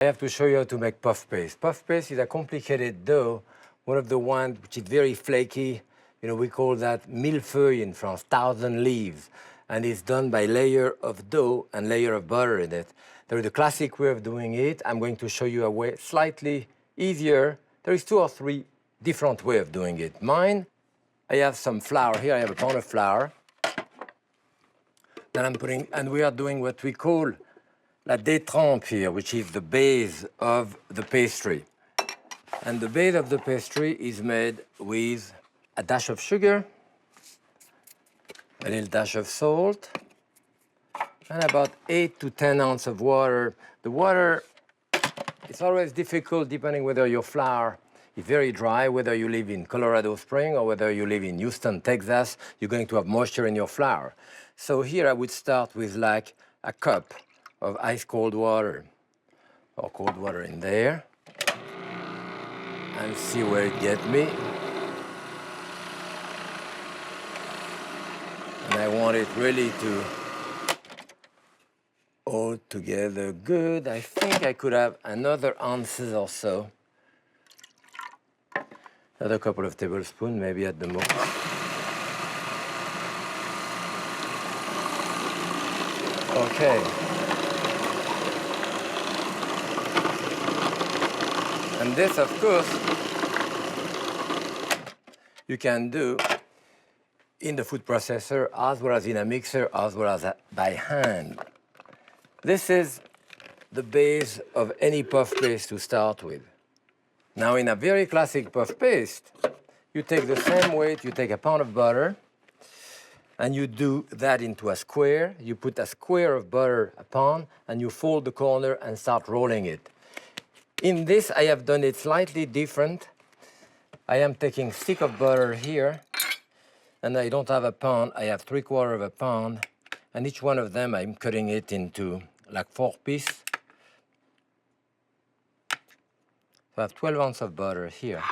I have to show you how to make puff paste. Puff paste is a complicated dough, one of the ones which is very flaky. You know, we call that millefeuille in France, 1,000 leaves. And it's done by layer of dough and layer of butter in it. There is a classic way of doing it. I'm going to show you a way slightly easier. There is 2 or 3 different ways of doing it. Mine, I have some flour here. I have a pound of flour that I'm putting, and we are doing what we call la détrempe here, which is the base of the pastry. And the base of the pastry is made with a dash of sugar, a little dash of salt, and about 8 to 10 ounces of water. The water, it's always difficult depending whether your flour is very dry, whether you live in Colorado Springs or whether you live in Houston, Texas, you're going to have moisture in your flour. So here I would start with like a cup of ice cold water, or cold water in there, and see where it gets me. And I want it really to all together good. I think I could have another ounces or so. Another couple of tablespoons, maybe at the most. Okay. And this, of course, you can do in the food processor as well as in a mixer as well as by hand. This is the base of any puff paste to start with. Now, in a very classic puff paste, you take the same weight, you take a pound of butter, and you do that into a square. You put a square of butter upon, and you fold the corner and start rolling it. In this, I have done it slightly different. I am taking stick of butter here, and I don't have a pound, I have 3/4 of a pound, and each one of them I'm cutting it into like 4 pieces. So I have 12 ounces of butter here.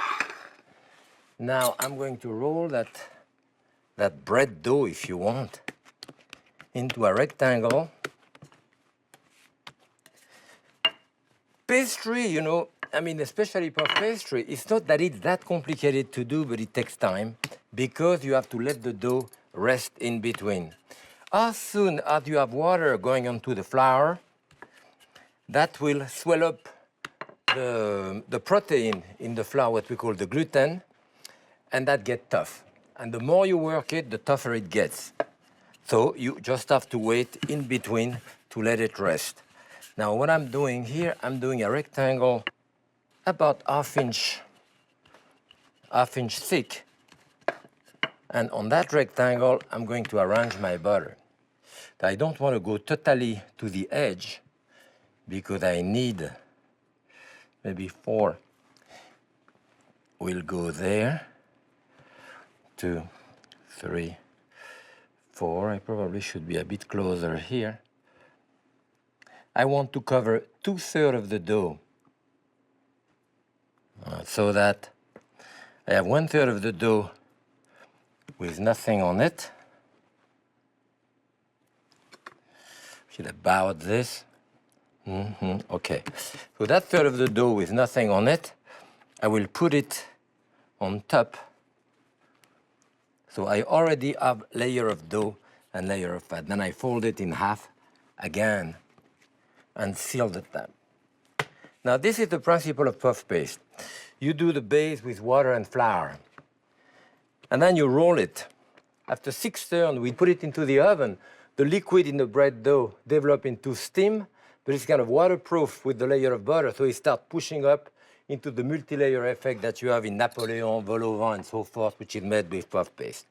Now I'm going to roll that bread dough, if you want, into a rectangle. Pastry, you know, I mean, especially puff pastry, it's not that it's that complicated to do, but it takes time because you have to let the dough rest in between. As soon as you have water going onto the flour, that will swell up the protein in the flour, what we call the gluten, and that gets tough. And the more you work it, the tougher it gets. So you just have to wait in between to let it rest. Now, what I'm doing here, I'm doing a rectangle about half inch thick. And on that rectangle, I'm going to arrange my butter. I don't want to go totally to the edge because I need maybe 4. We'll go there. 2, 3, 4. I probably should be a bit closer here. I want to cover 2/3 of the dough so that I have 1/3 of the dough with nothing on it. Should about this. Okay. So that 1/3 of the dough with nothing on it, I will put it on top. So I already have layer of dough and layer of fat. Then I fold it in half again and seal the top. Now, this is the principle of puff paste. You do the base with water and flour, and then you roll it. After 6 turns, we put it into the oven. The liquid in the bread dough develops into steam, but it's kind of waterproof with the layer of butter, so it starts pushing up into the multi-layer effect that you have in Napoleon, vol au vent, and so forth, which is made with puff paste.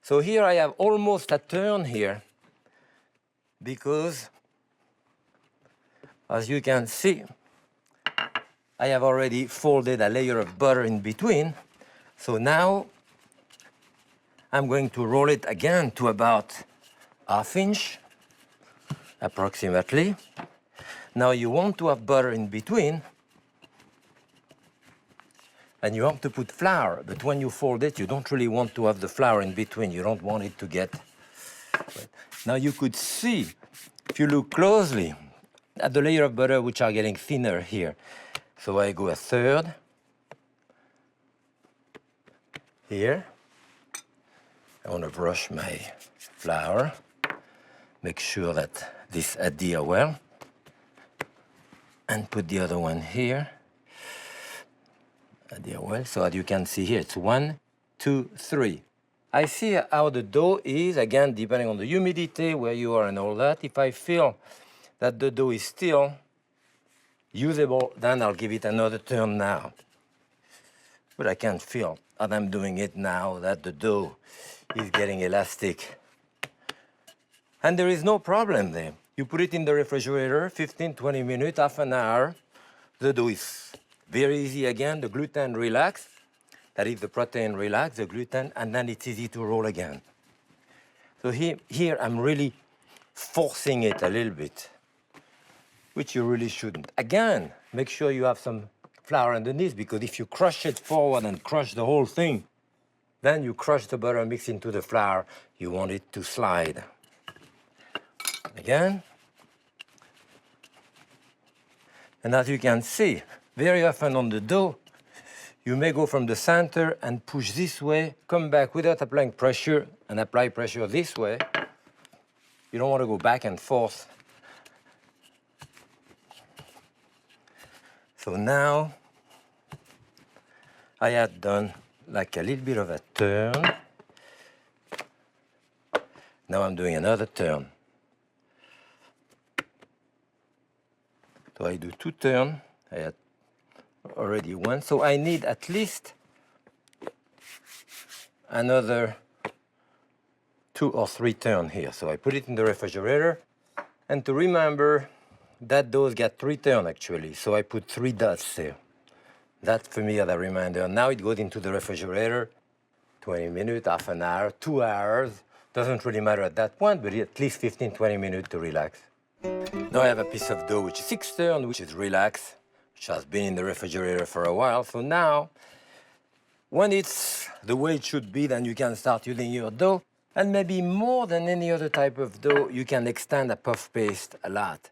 So here I have almost a turn here because, as you can see, I have already folded a layer of butter in between. So now I'm going to roll it again to about ½ inch, approximately. Now you want to have butter in between, and you want to put flour, but when you fold it, you don't really want to have the flour in between. You don't want it to get... Now you could see, if you look closely, at the layer of butter which are getting thinner here. So I go a third here. I want to brush my flour, make sure that this adhere well, and put the other one here. Adhere well, so as you can see here, it's 1, 2, 3. I see how the dough is, again, depending on the humidity, where you are and all that. If I feel that the dough is still usable, then I'll give it another turn now. But I can feel, as I'm doing it now, that the dough is getting elastic. And there is no problem there. You put it in the refrigerator, 15, 20 minutes, half an hour. The dough is very easy again, the gluten relax. That is, the protein relax, the gluten, and then it's easy to roll again. So here I'm really forcing it a little bit, which you really shouldn't. Again, make sure you have some flour underneath, because if you crush it forward and crush the whole thing, then you crush the butter mix into the flour. You want it to slide. Again. And as you can see, very often on the dough, you may go from the center and push this way, come back without applying pressure, and apply pressure this way. You don't want to go back and forth. So now, I had done like a little bit of a turn. Now I'm doing another turn. So I do 2 turns. I had already 1, so I need at least another 2 or 3 turns here. So I put it in the refrigerator, and to remember, that dough got 3 turns actually, so I put 3 dots there. That for me as a reminder. Now it goes into the refrigerator, 20 minutes, half an hour, 2 hours. Doesn't really matter at that point, but at least 15, 20 minutes to relax. Now I have a piece of dough which is 6 turns, which is relaxed, which has been in the refrigerator for a while. So now, when it's the way it should be, then you can start using your dough. And maybe more than any other type of dough, you can extend a puff paste a lot.